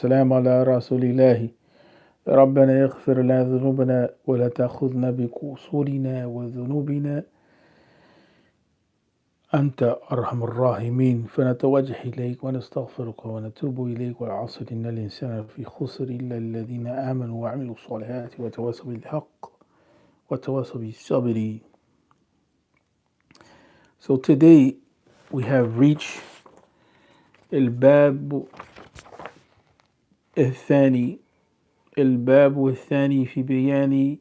والسلام على رسول الله. ربنا يغفر لنا ذنوبنا ولا تأخذنا بقصورنا وذنوبنا أنت أرحم الراحمين. فنتوجه إليك ونستغفرك ونتوب إليك. والعصر إن الإنسان في خسر إلا الذين آمنوا وعملوا الصالحات وتواصوا بالحق وتواصوا بالصبر. So today we have reached الباب الثاني في بيان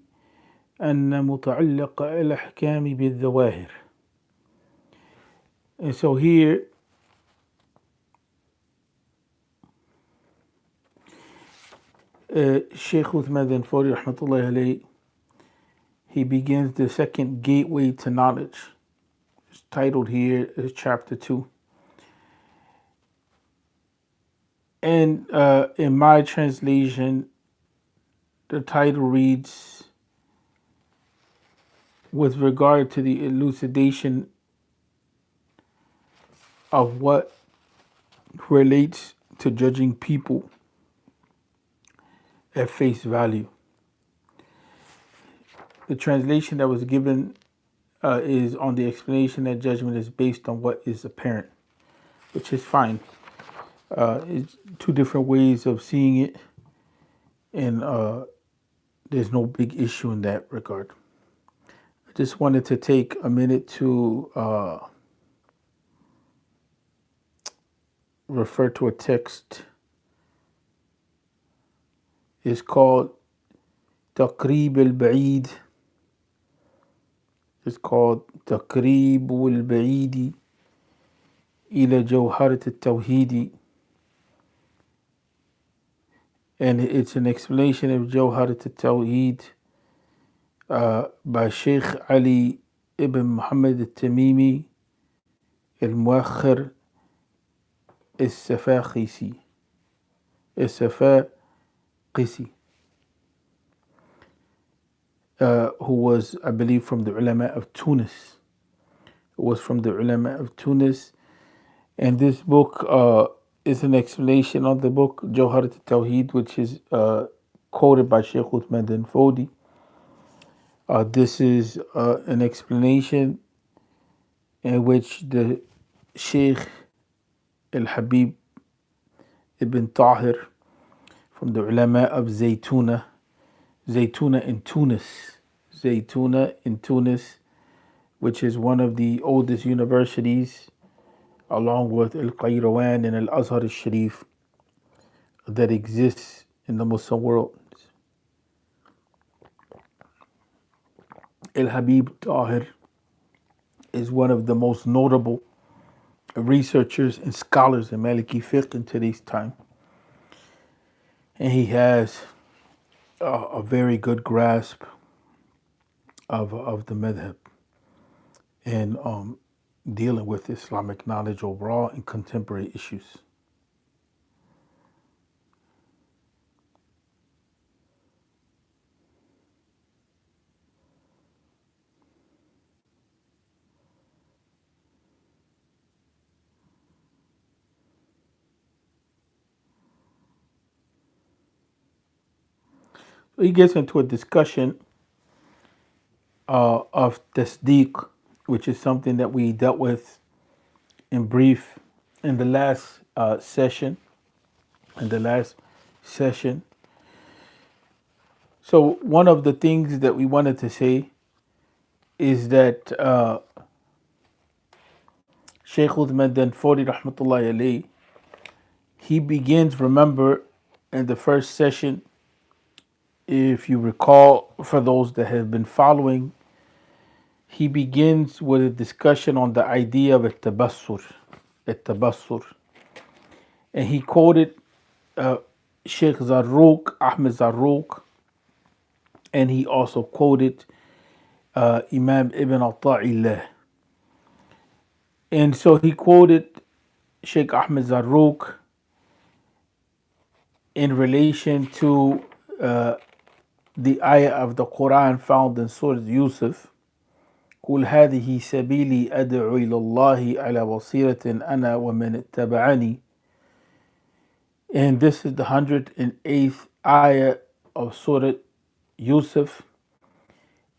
أن متعلق الأحكام بالظواهر. And so here Sheikh Uthman bin Fodi rahmatullahi alayhi, he begins the second gateway to knowledge. It's titled here is chapter 2. And in my translation, the title reads, with regard to the elucidation of what relates to judging people at face value. The translation that was given is on the explanation that judgment is based on what is apparent, which is fine. It's two different ways of seeing it, and there's no big issue in that regard. I just wanted to take a minute to refer to a text. It's called تقريب البعيد. It's called تقريب البعيد إلى جوهرة التوحيد. And it's an explanation of جوهرة التوحيد by Sheikh Ali ibn Muhammad al-Tamimi al-Muakhir al-Safaqisi, who was, I believe, from the ulama of Tunis. And this book is an explanation of the book Jawharat al-Tawheed, which is quoted by Sheikh Uthman bin Fodi. This is an explanation in which the Sheikh al-Habib ibn Tahir from the ulama of Zaytuna in Tunis, which is one of the oldest universities, along with Al-Qayrawan and Al-Azhar al-Sharif, that exists in the Muslim world. Al-Habib Tahir is one of the most notable researchers and scholars in Maliki fiqh in today's time. And he has a very good grasp of the madhab and dealing with Islamic knowledge overall and contemporary issues. So he gets into a discussion of tasdeeq, which is something that we dealt with in brief in the last session. So one of the things that we wanted to say is that Shaykh Uthman bin Fodi rahmatullahi alayhi, he begins, remember, in the first session, if you recall, for those that have been following, he begins with a discussion on the idea of التبصر. And he quoted Sheikh Zarruq, Ahmed Zarruq, and he also quoted Imam Ibn Atta'illah. And so he quoted Sheikh Ahmed Zarruq in relation to the ayah of the Quran found in Surah Yusuf, قل هذه سبيلي أدعو إلى الله على بصيرة أنا ومن اتبعني. And this is the 108th ayah of Surah Yusuf,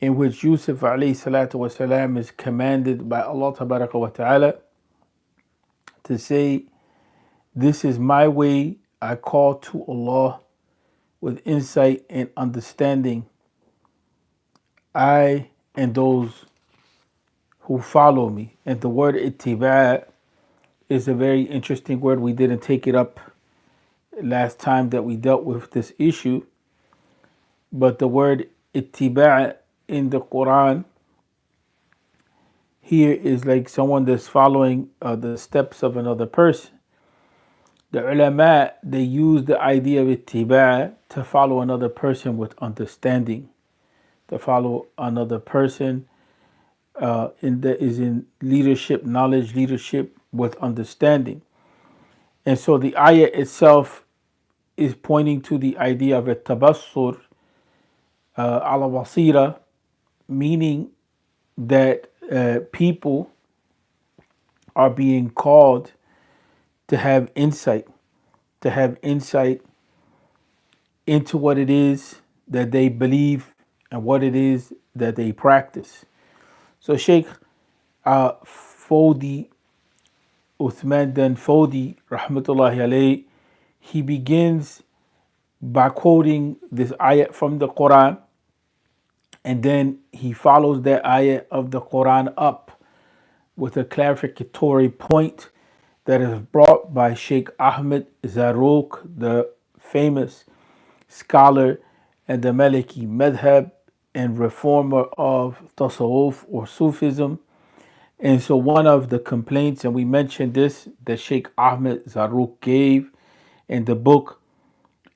in which Yusuf alayhi salatu wasalam is commanded by Allah tabaraka wa ta'ala to say, "This is my way, I call to Allah with insight and understanding, I and those who follow me." And the word ittiba' is a very interesting word. We didn't take it up last time that we dealt with this issue, but the word ittiba' in the Quran here is like someone that's following the steps of another person. The ulama, they use the idea of ittiba' to follow another person with understanding, to follow another person in leadership, knowledge, leadership with understanding. And so the ayah itself is pointing to the idea of a tabassur ala basira, meaning that people are being called to have insight, to have insight into what it is that they believe and what it is that they practice. So Sheikh Fodi, Uthman Dan Fodi, rahmatullahi alayhi, he begins by quoting this ayat from the Quran, and then he follows that ayat of the Quran up with a clarificatory point that is brought by Sheikh Ahmed Zarruq, the famous scholar and the Maliki Madhab and reformer of Tasawwuf or Sufism. And so one of the complaints, and we mentioned this, that Sheikh Ahmed Zarruq gave in the book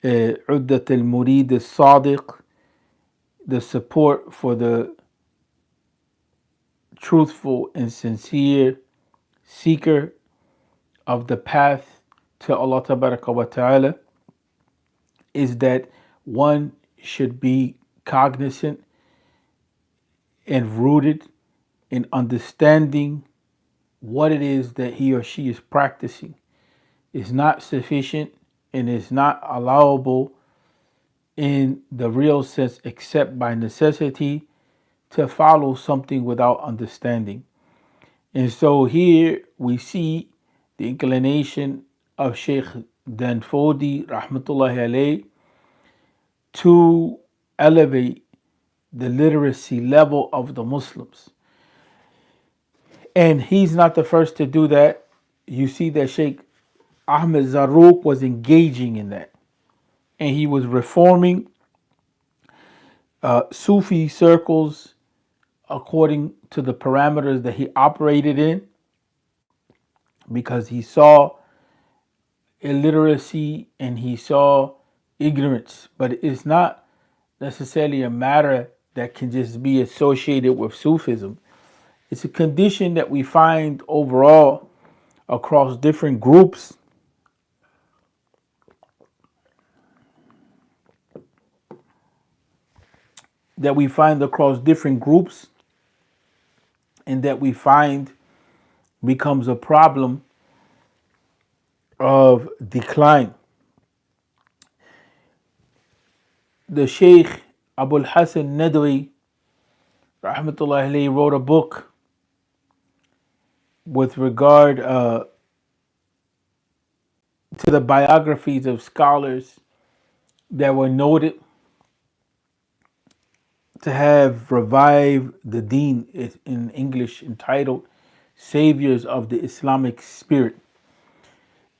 Uddat al-Murid al-Sadiq, the support for the truthful and sincere seeker of the path to Allah Tabaraka wa Ta'ala, is that one should be cognizant and rooted in understanding what it is that he or she is practicing. Is not sufficient and is not allowable in the real sense except by necessity to follow something without understanding. And so here we see the inclination of Sheikh Danfodi rahmatullahi alayh to elevate the literacy level of the Muslims. And he's not the first to do that. You see that Sheikh Ahmed Zarruq was engaging in that. And he was reforming Sufi circles according to the parameters that he operated in, because he saw illiteracy and he saw ignorance. But it's not necessarily a matter that can just be associated with Sufism. It's a condition that we find overall across different groups. That we find across different groups, and that we find becomes a problem of decline. The Sheikh Abul Hassan Nadwi, rahmatullahi alayhi, wrote a book with regard to the biographies of scholars that were noted to have revived the deen, in English entitled Saviors of the Islamic Spirit,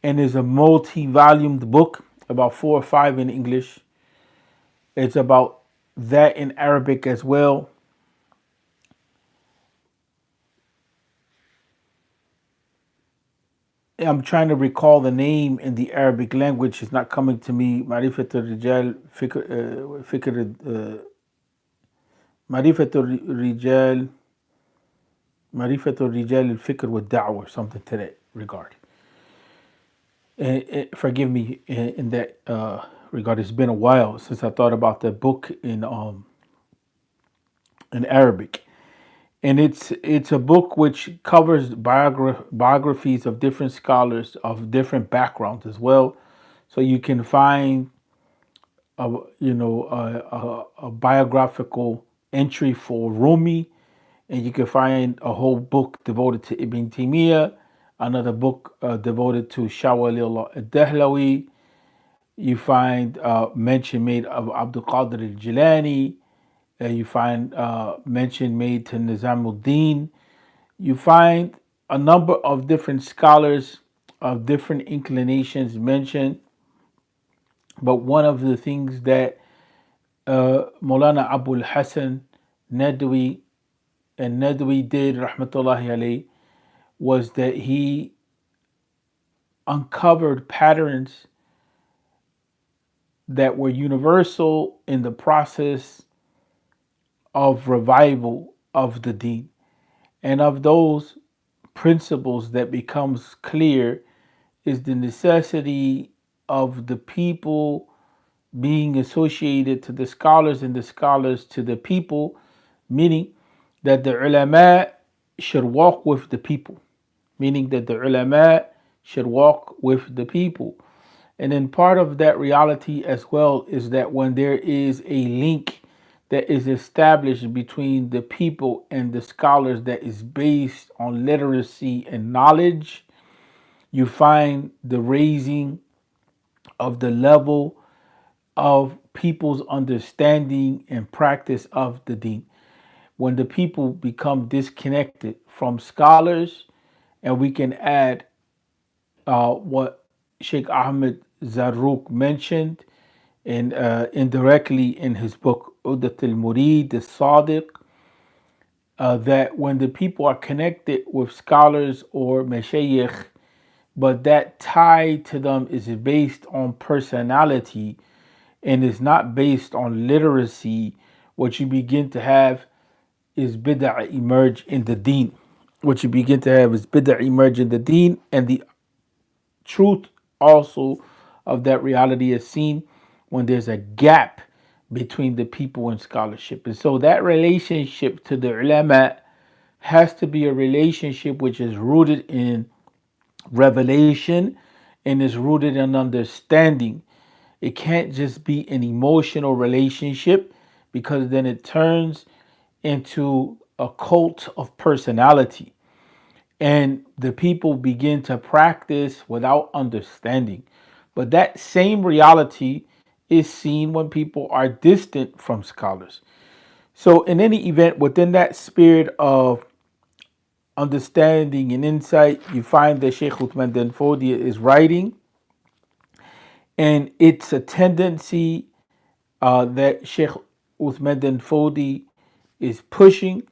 and is a multi-volumed book, about 4 or 5 in English. It's about that in Arabic as well. I'm trying to recall the name in the Arabic language. It's not coming to me. Marifatul Rijal Fikr Marifatul Rijal Marifatul Rijal al-Fikr wa Da'wah, or something to that regard. Forgive me in that regard. It's been a while since I thought about that book in Arabic. And it's a book which covers biographies of different scholars of different backgrounds as well. So you can find a a biographical entry for Rumi, and you can find a whole book devoted to Ibn Taymiyyah, another book devoted to Shawalil al-Dahlawi. You find mention made of Abdul Qadir al-Jilani. You find mention made to Nizamuddin. You find a number of different scholars of different inclinations mentioned. But one of the things that Maulana Abul Hassan Nadwi and Nadwi did, rahmatullahi alayh, was that he uncovered patterns that were universal in the process of revival of the deen. And of those principles that becomes clear is the necessity of the people being associated to the scholars and the scholars to the people, meaning that the ulama should walk with the people, meaning that the ulama should walk with the people. And then part of that reality as well is that when there is a link that is established between the people and the scholars that is based on literacy and knowledge, you find the raising of the level of people's understanding and practice of the deen. When the people become disconnected from scholars, and we can add what Sheikh Ahmed Zarruq mentioned and indirectly in his book Udat al Murid al Sadiq, that when the people are connected with scholars or mashayikh, but that tie to them is based on personality and is not based on literacy, what you begin to have is bid'ah emerge in the deen. What you begin to have is bid'ah emerge in the deen, and the truth also of that reality is seen when there's a gap between the people and scholarship. And so that relationship to the ulama has to be a relationship which is rooted in revelation and is rooted in understanding. It can't just be an emotional relationship, because then it turns into a cult of personality. And the people begin to practice without understanding. But that same reality is seen when people are distant from scholars. So, in any event, within that spirit of understanding and insight, you find that Sheikh Uthman bin Fodi is writing, and it's a tendency that Sheikh Uthman bin Fodi is pushing.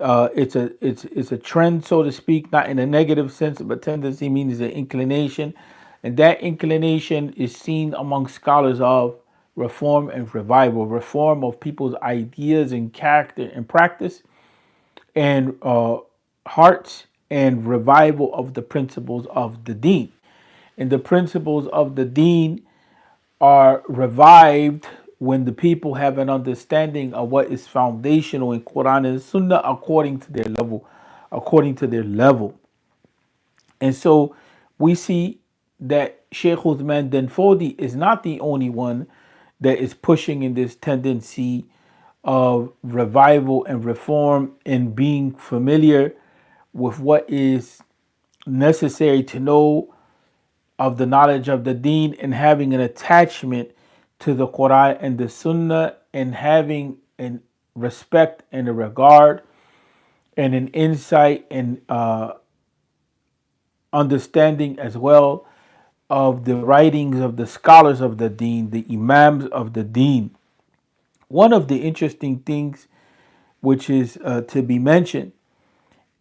It's a trend, so to speak, not in a negative sense, but tendency means an inclination, and that inclination is seen among scholars of reform and revival, reform of people's ideas and character and practice, and hearts, and revival of the principles of the Deen. And the principles of the Deen are revived when the people have an understanding of what is foundational in Quran and Sunnah according to their level, according to their level. And so we see that Sheikh Uthman bin Fodi is not the only one that is pushing in this tendency of revival and reform and being familiar with what is necessary to know of the knowledge of the deen, and having an attachment to the Quran and the Sunnah, and having an respect and a regard and an insight and understanding as well of the writings of the scholars of the deen, the imams of the deen. One of the interesting things which is to be mentioned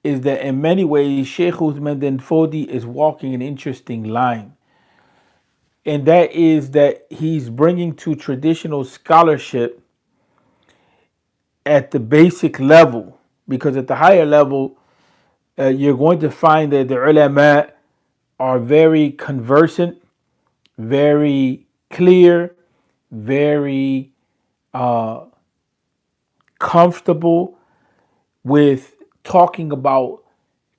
is that in many ways Sheikh Uthman bin Fodi is walking an interesting line, and that is that he's bringing to traditional scholarship at the basic level, because at the higher level, you're going to find that the ulama are very conversant, very clear, very comfortable with talking about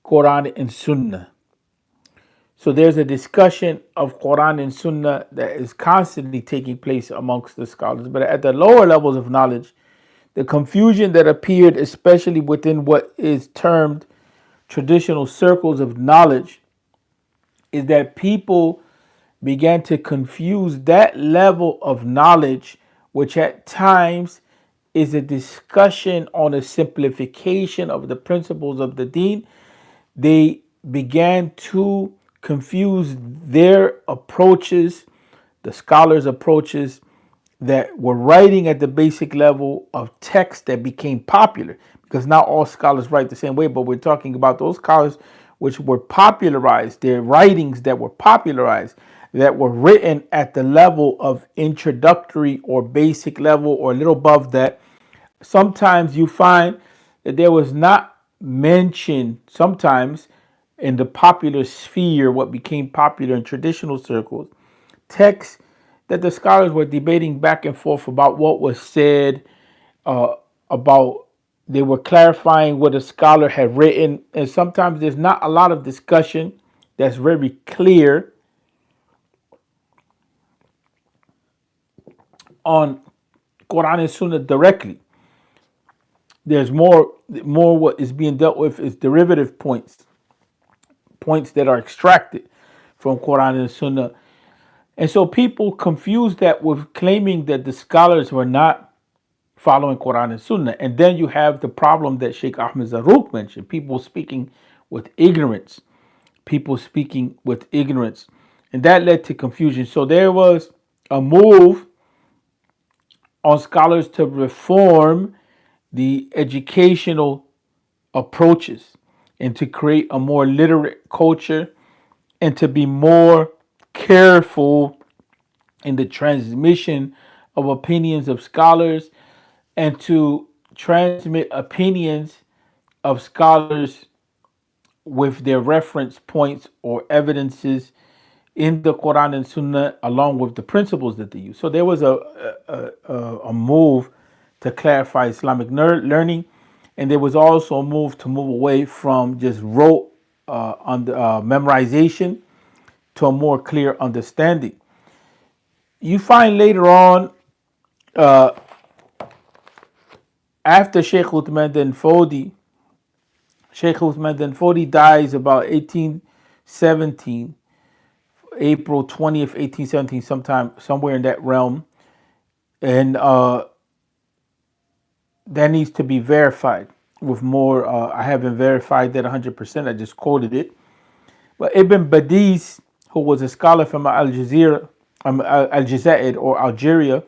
Quran and Sunnah. So there's a discussion of Quran and Sunnah that is constantly taking place amongst the scholars. But at the lower levels of knowledge, the confusion that appeared, especially within what is termed traditional circles of knowledge, is that people began to confuse that level of knowledge, which at times is a discussion on a simplification of the principles of the deen. They began to confuse their approaches, the scholars' approaches, that were writing at the basic level of text that became popular, because not all scholars write the same way, but we're talking about those scholars which were popularized, their writings that were popularized, that were written at the level of introductory or basic level or a little above that. Sometimes you find that there was not mentioned, sometimes in the popular sphere, what became popular in traditional circles, texts that the scholars were debating back and forth about what was said, uh, about they were clarifying what a scholar had written, and sometimes there's not a lot of discussion that's very clear on Quran and Sunnah directly. There's more what is being dealt with is derivative points, points that are extracted from Quran and Sunnah. And so people confuse that with claiming that the scholars were not following Quran and Sunnah. And then you have the problem that Sheikh Ahmed Zarruq mentioned, people speaking with ignorance, people speaking with ignorance. And that led to confusion. So there was a move on scholars to reform the educational approaches and to create a more literate culture and to be more careful in the transmission of opinions of scholars and to transmit opinions of scholars with their reference points or evidences in the Quran and Sunnah, along with the principles that they use. So there was a move to clarify Islamic learning, and there was also a move to move away from just rote memorization to a more clear understanding. You find later on, after Sheikh Uthman bin Fodi, Sheikh Uthman bin Fodi dies about 1817, April 20th, 1817, sometime somewhere in that realm, and that needs to be verified with more. I haven't verified that 100%. I just quoted it. But Ibn Badis, who was a scholar from Al Jazeera, Al Jazair or Algeria,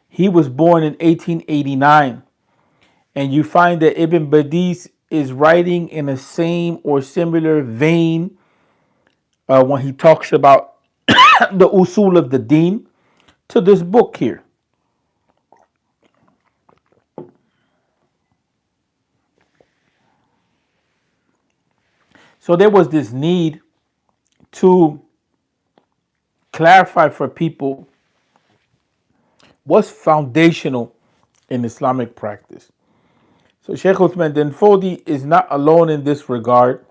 he was born in 1889, and you find that Ibn Badis is writing in the same or similar vein when he talks about the usul of the deen to this book here. So there was this need to clarify for people what's foundational in Islamic practice. So Sheikh Uthman bin Fodi is not alone in this regard,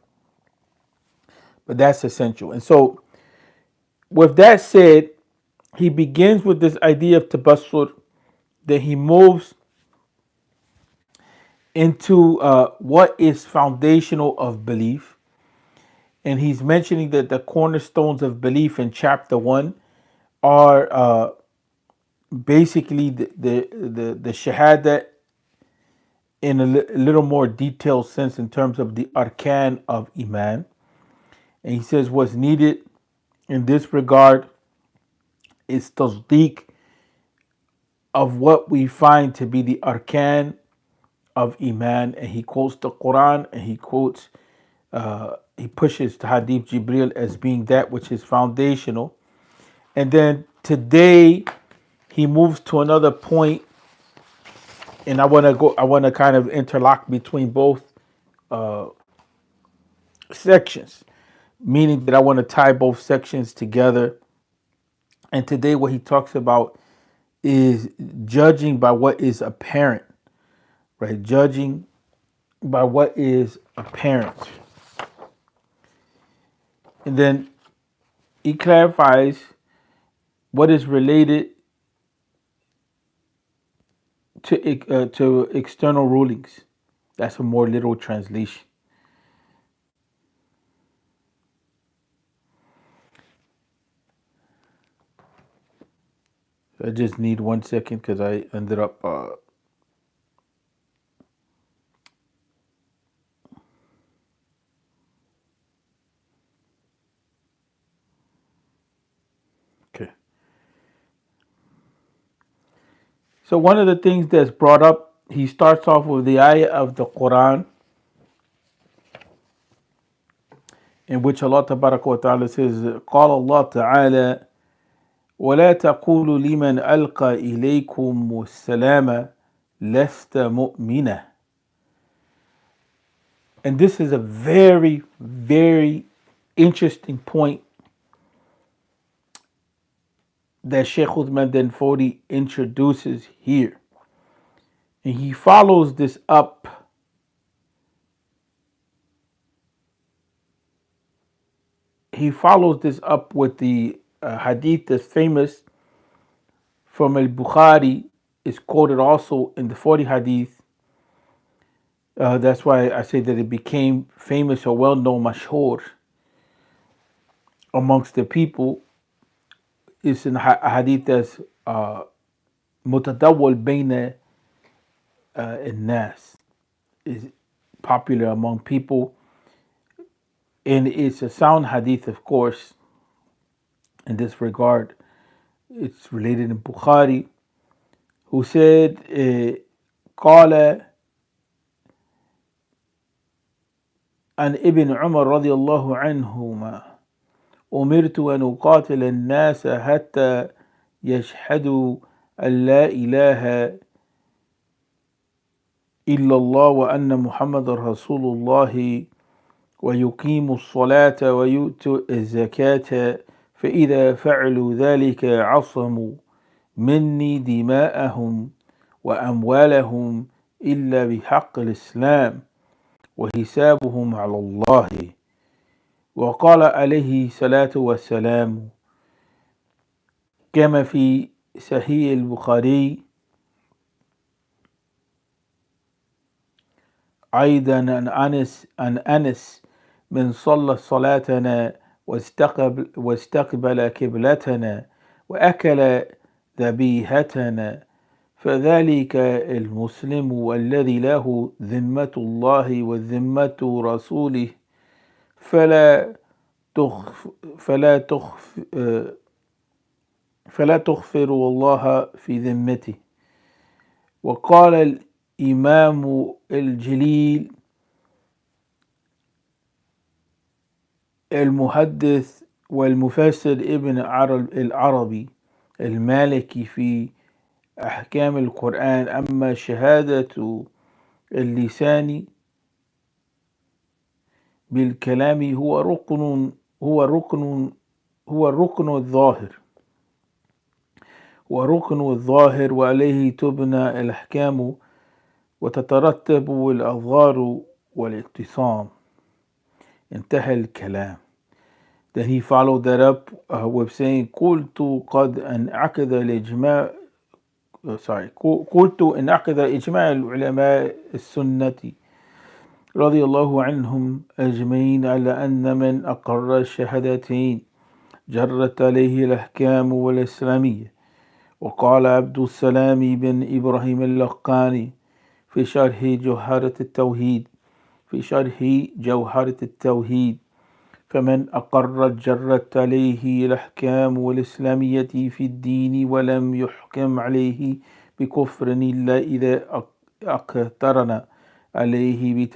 but that's essential. And so with that said, he begins with this idea of tabassur, then he moves into what is foundational of belief. And he's mentioning that the cornerstones of belief in chapter 1 are basically the shahada in a little more detailed sense in terms of the arkan of iman. And he says what's needed in this regard is tasdeeq of what we find to be the arkan of iman. And he quotes the Quran, and he pushes the hadith Jibril as being that which is foundational. And then today he moves to another point, and I want to kind of interlock between both sections, meaning that I want to tie both sections together. And today what he talks about is judging by what is apparent, right? Judging by what is apparent. And then he clarifies what is related to external rulings. That's a more literal translation. I just need 1 second because I ended up. Okay. So one of the things that's brought up, he starts off with the ayah of the Quran, in which Allah Tabaraka wa Ta'ala says, قال الله تعالى ولا تقولوا لمن ألقى إليكم السلام لست مؤمنة. And this is a very, very interesting point that Sheikh Uthman bin Fodi introduces here. And he follows this up with the hadith that's famous from al-Bukhari, is quoted also in the 40 hadith. That's why I say that it became famous or well-known, mashhur, amongst the people. It's in a hadith that's mutadawwal bayna nas, is popular among people. And it's a sound hadith, of course, in this regard. It's related in Bukhari, who said, قال عن ابن عمر رضي الله عنهما أمرت أن أقاتل الناس حتى يشهدوا أن لا إله إلا الله وأن محمد رسول الله ويقيموا الصلاة ويؤتوا الزكاة فإذا فعلوا ذلك عصموا مني دماءهم وأموالهم إلا بحق الإسلام وحسابهم على الله. وقال عليه الصلاة والسلام كما في صحيح البخاري أيضا عن أنس من صلى صلاتنا واستقبل قبلتنا وأكل ذبيحتنا فذلك المسلم الذي له ذمة الله وذمة رسوله فلا تغفر الله في ذمته. وقال الإمام الجليل المحدث والمفسر ابن العربي المالكي في أحكام القرآن أما شهادة اللسان بالكلام هو ركن الظاهر وعليه تبنى الأحكام وتترتب الأضرار والاقتصام. انتهى الكلام. Then he followed that up with saying قلت انعقد إجماع العلماء السنة رضي الله عنهم أجمعين على أن من أقر الشهادتين جرت عليه الأحكام والإسلامية. وقال عبد السلام بن إبراهيم اللقاني في شرح جوهرة التوحيد فمن أقر جرت عليه الأحكام والإسلامية في الدين ولم يحكم عليه بكفر إلا إذا اقترن عليه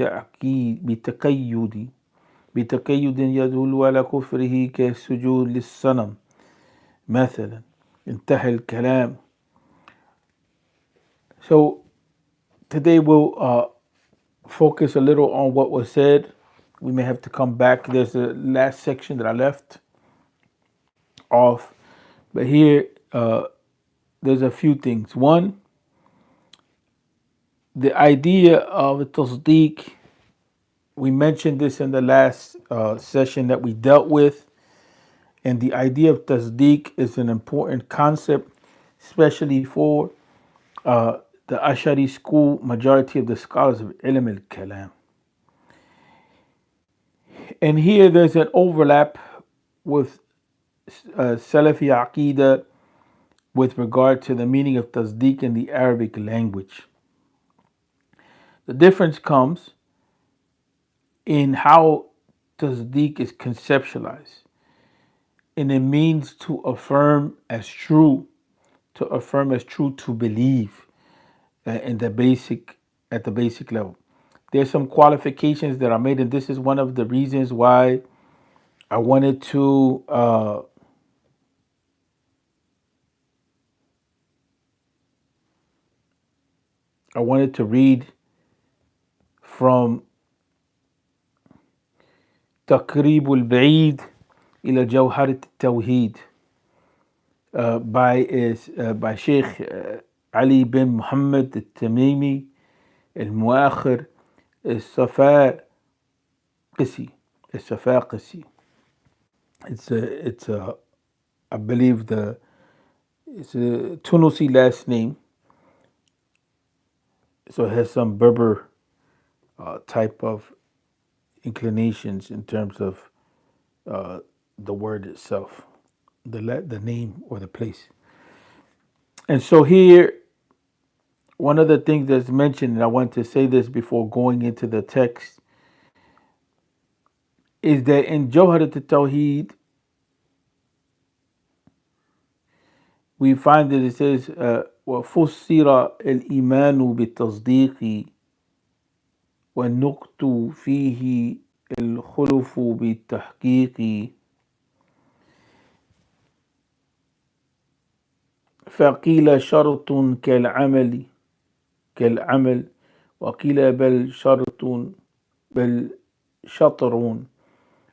بتقيد يدل على كفره كالسجود للصنم مثلا. انتهى الكلام. So today we'll focus a little on what was said. We may have to come back. There's a last section that I left off. But here, there's a few things. One, the idea of tasdeeq We mentioned this in the last session that we dealt with, and the idea of tasdeeq is an important concept, especially for the Ashari school, majority of the scholars of ilm al-kalam. And here there's an overlap with Salafi Aqidah with regard to the meaning of tasdeeq in the Arabic language. The difference comes in how tasdeeq is conceptualized. And it means to affirm as true, to believe in the basic at the basic level. There's some qualifications that are made, and this is one of the reasons why I wanted to read from تقريب البعيد إلى جوهرة التوحيد by Sheikh Ali bin Muhammad al-Tamimi al-Muakhir al-Safaqisi. It's I believe it's a Tunisi last name, so it has some Berber type of inclinations in terms of the word itself, the name or the place. And so here, one of the things that's mentioned, and I want to say this before going into the text, is that in Jawharat al-Tawheed, we find that it says, وَفُسِّرَ الْإِيمَانُ بِالتَّصْدِيقِ وَالنُّقْتُ فِيهِ الْخُلُفُ بِالتَّحْقِيقِ فقيل شرط كالعمل وقيل بل شطر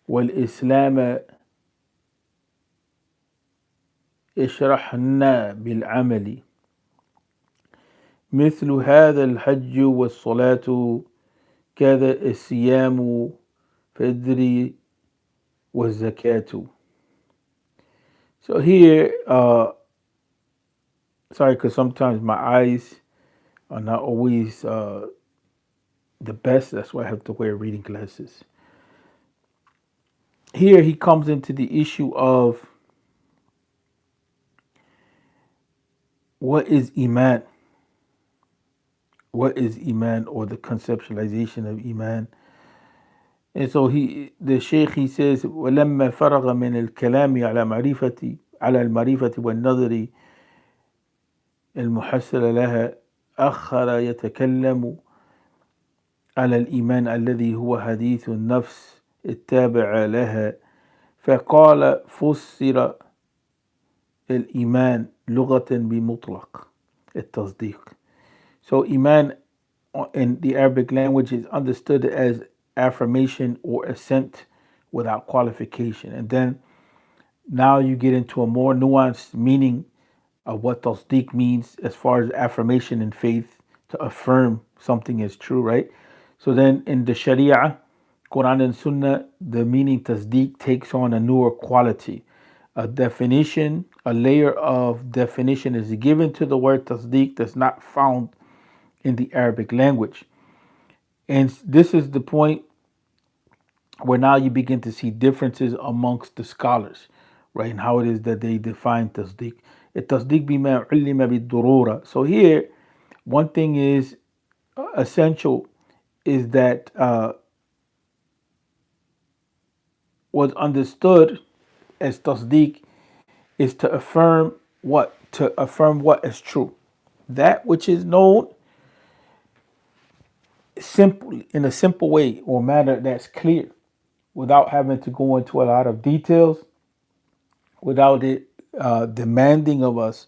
والإسلام اشرحنا بالعمل مثل هذا الحج والصلاة كذا الصيام فدر والزكاة. So here, sorry, because sometimes my eyes are not always the best. That's why I have to wear reading glasses. Here he comes into the issue of what is Iman? What is Iman, or the conceptualization of Iman? And so the Shaykh, he says, وَلَمَّا فَرَغَ مِنَ الْكَلَامِ على المعرفة والنظر المحصل لها أخر يتكلم على الإيمان الذي هو حديث النفس التابع لها فقال فسر الإيمان لغة بمطلق التصديق. So Iman in the Arabic language is understood as affirmation or assent without qualification. And then now you get into a more nuanced meaning of what tasdeeq means as far as affirmation and faith, to affirm something is true, right? So then in the Sharia, Quran and Sunnah, the meaning tasdeeq takes on a newer quality. A definition, a layer of definition is given to the word tasdeeq that's not found in the Arabic language. And this is the point where now you begin to see differences amongst the scholars, right, and how it is that they define tasdeeq. التصديق بما علم بالضرورة. So here, one thing is essential is that what's understood as tasdeeq is to affirm what? To affirm what is true. That which is known simply in a simple way or manner that's clear, without having to go into a lot of details, without it demanding of us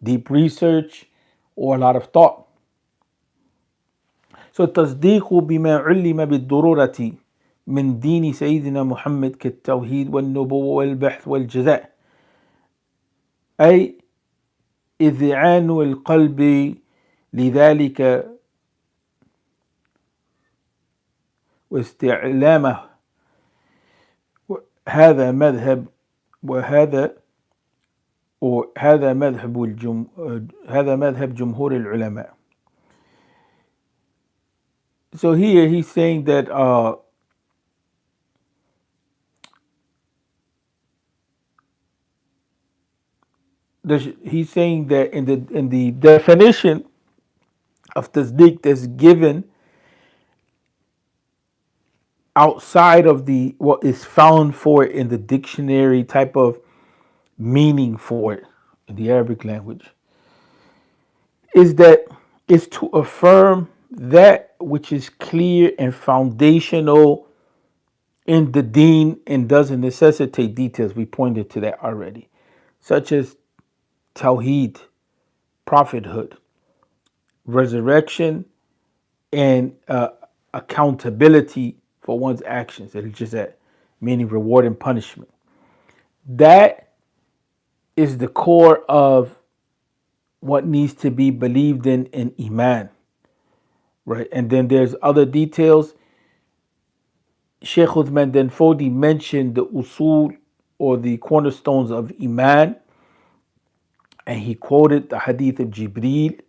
deep research or a lot of thought. So التصديق بما علم بالضرورة من دين سيدنا محمد كالتوحيد والنبوة والبحث والجزاء، أي إذعان القلب لذلك واستعلامه. هذا مذهب وهذا وهذا مذهب هذا مذهب جمهور العلماء. So here he's saying that he's saying that in the definition of tasdeeq that's given outside of the what is found for it in the dictionary type of meaning for it in the Arabic language, is that it's to affirm that which is clear and foundational in the deen and doesn't necessitate details. We pointed to that already, such as tawheed, prophethood, resurrection, and accountability for one's actions. That is just that, meaning reward and punishment. That is the core of what needs to be believed in Iman, right? And then there's other details. Sheikh Uthman Den Fodi mentioned the usul or the cornerstones of Iman, and he quoted the hadith of Jibreel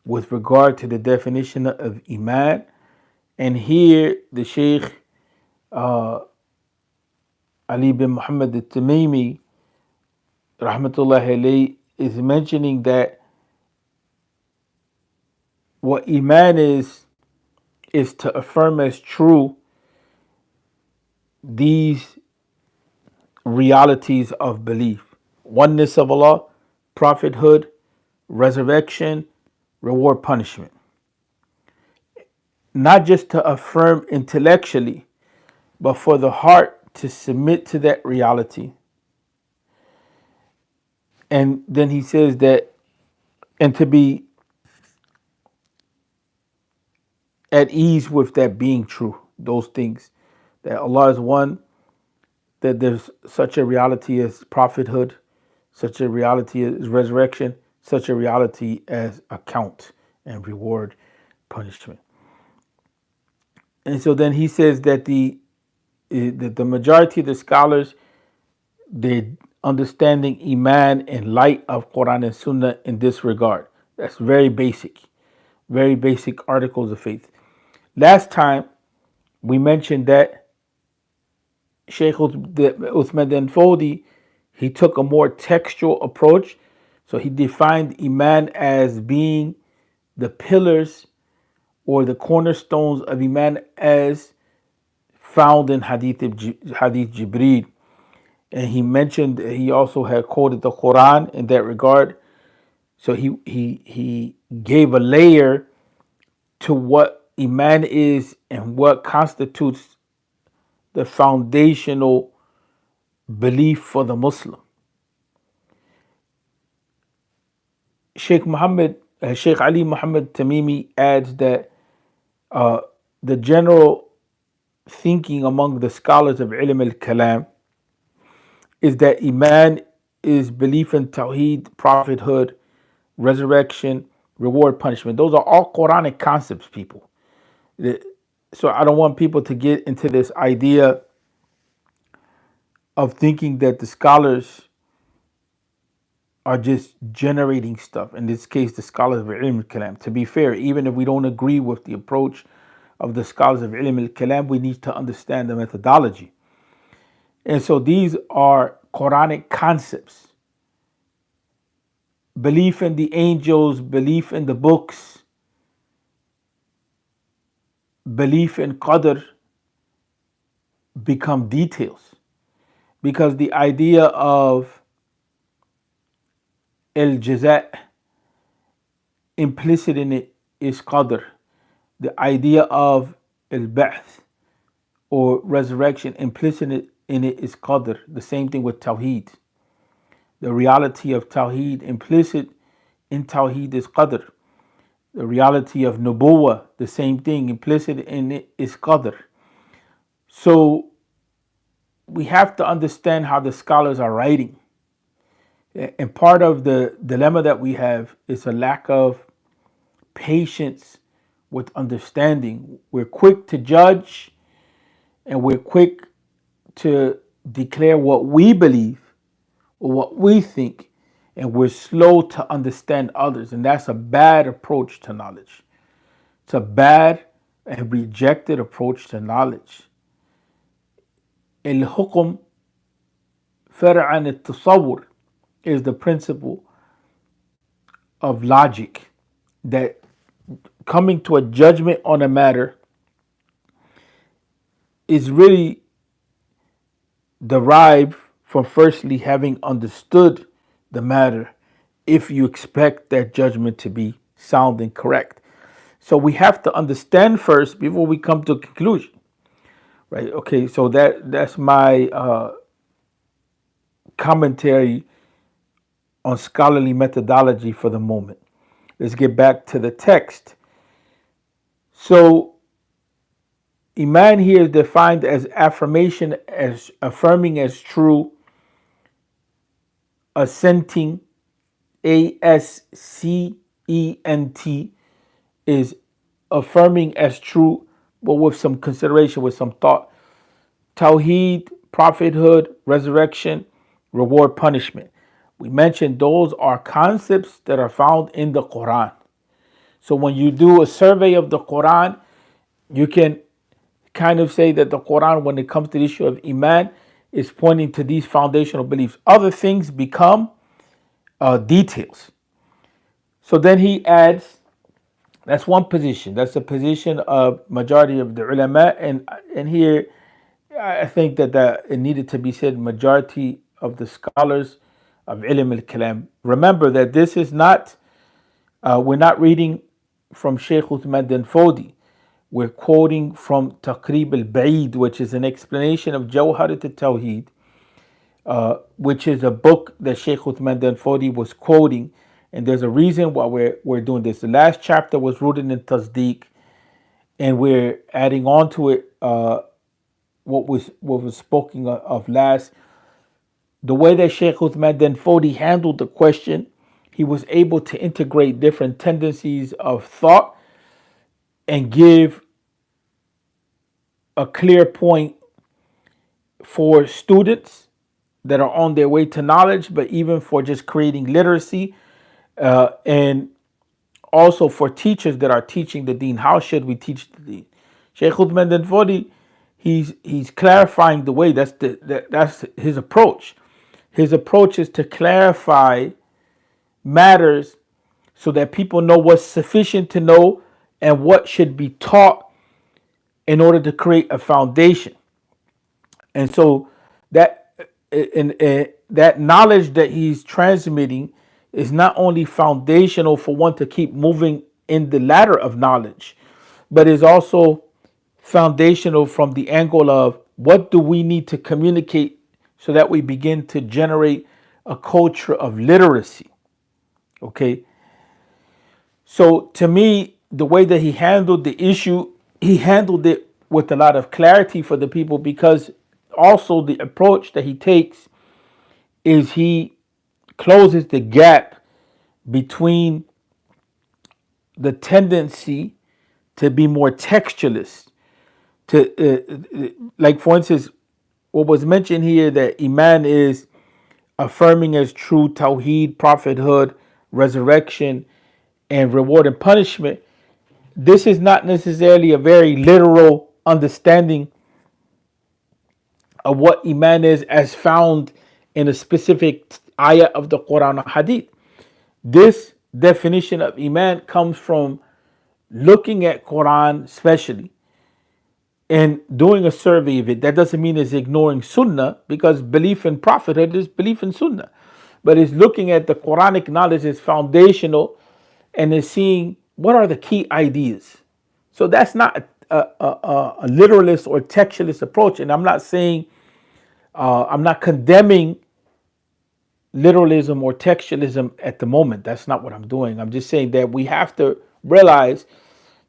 with regard to the definition of Iman. And here the Sheikh Ali bin Muhammad al-Tamimi, rahmatullahi alayhi, is mentioning that what Iman is to affirm as true these realities of belief: oneness of Allah, prophethood, resurrection, reward, punishment. Not just to affirm intellectually, but for the heart to submit to that reality. And then he says that, and to be at ease with that being true, those things, that Allah is one, that there's such a reality as prophethood, such a reality as resurrection, such a reality as account and reward, punishment. And so then he says that the majority of the scholars, they're understanding Iman in light of Quran and Sunnah in this regard. That's very basic articles of faith. Last time we mentioned that Sheikh Uthman bin Fodi, he took a more textual approach. So he defined Iman as being the pillars or the cornerstones of Iman as found in Hadith Jibreel. And he mentioned, he also had quoted the Quran in that regard. So he gave a layer to what Iman is and what constitutes the foundational belief for the Muslim. Sheikh Ali Muhammad Tamimi adds that the general thinking among the scholars of Ilm al-Kalam is that Iman is belief in Tawheed, prophethood, resurrection, reward, punishment. Those are all Quranic concepts, people. So I don't want people to get into this idea of thinking that the scholars are just generating stuff. In this case, the scholars of Ilm al-Kalam. To be fair, even if we don't agree with the approach of the scholars of Ilm al-Kalam, we need to understand the methodology. And so these are Quranic concepts. Belief in the angels, belief in the books, belief in Qadr become details. Because the idea of al-jaza, implicit in it is Qadr. The idea of al-ba'th or resurrection, implicit in it is Qadr. The same thing with Tawheed. The reality of Tawheed, implicit in Tawheed is Qadr. The reality of Nubuwwah, the same thing, implicit in it is Qadr. So we have to understand how the scholars are writing. And part of the dilemma that we have is a lack of patience with understanding. We're quick to judge and we're quick to declare what we believe or what we think, and we're slow to understand others. And that's a bad approach to knowledge. It's a bad and rejected approach to knowledge. الحكم فرع عن التصور is the principle of logic, that coming to a judgment on a matter is really derived from firstly having understood the matter, if you expect that judgment to be sound and correct. So we have to understand first before we come to a conclusion, right? Okay, so that's my commentary on scholarly methodology for the moment. Let's get back to the text. So Iman here is defined as affirmation, as affirming as true, assenting, ASCENT, is affirming as true, but with some consideration, with some thought. Tawheed, prophethood, resurrection, reward, punishment. We mentioned those are concepts that are found in the Quran. So when you do a survey of the Quran, you can kind of say that the Quran, when it comes to the issue of Iman, is pointing to these foundational beliefs. Other things become details. So then he adds, that's one position. That's the position of majority of the ulama. And here, I think that it needed to be said, majority of the scholars of ilm al-kalam. Remember that this is not, we're not reading from Shaykh Uthman bin Fodi. We're quoting from Taqrib al-Ba'id, which is an explanation of Jawharat al-Tawheed, which is a book that Shaykh Uthman bin Fodi was quoting. And there's a reason why we're doing this. The last chapter was rooted in Tasdeeq, and we're adding on to it what was spoken of last. The way that Shaykh Uthman bin Fodi handled the question, he was able to integrate different tendencies of thought and give a clear point for students that are on their way to knowledge, but even for just creating literacy, and also for teachers that are teaching the deen. How should we teach the deen? Shaykh Uthman bin Fodi, he's clarifying the way. That's his approach. His approach is to clarify matters so that people know what's sufficient to know and what should be taught in order to create a foundation. And so that that knowledge that he's transmitting is not only foundational for one to keep moving in the ladder of knowledge, but is also foundational from the angle of what do we need to communicate so that we begin to generate a culture of literacy. Okay. So to me, the way that he handled the issue, he handled it with a lot of clarity for the people, because also the approach that he takes is he closes the gap between the tendency to be more textualist, to like for instance, what was mentioned here, that Iman is affirming as true Tawheed, prophethood, resurrection, and reward and punishment. This is not necessarily a very literal understanding of what Iman is as found in a specific ayah of the Quran or Hadith. This definition of Iman comes from looking at Quran especially and doing a survey of it. That doesn't mean it's ignoring Sunnah, because belief in prophethood is belief in Sunnah. But it's looking at the Quranic knowledge as foundational and is seeing what are the key ideas. So that's not a literalist or textualist approach. And I'm not saying, I'm not condemning literalism or textualism at the moment. That's not what I'm doing. I'm just saying that we have to realize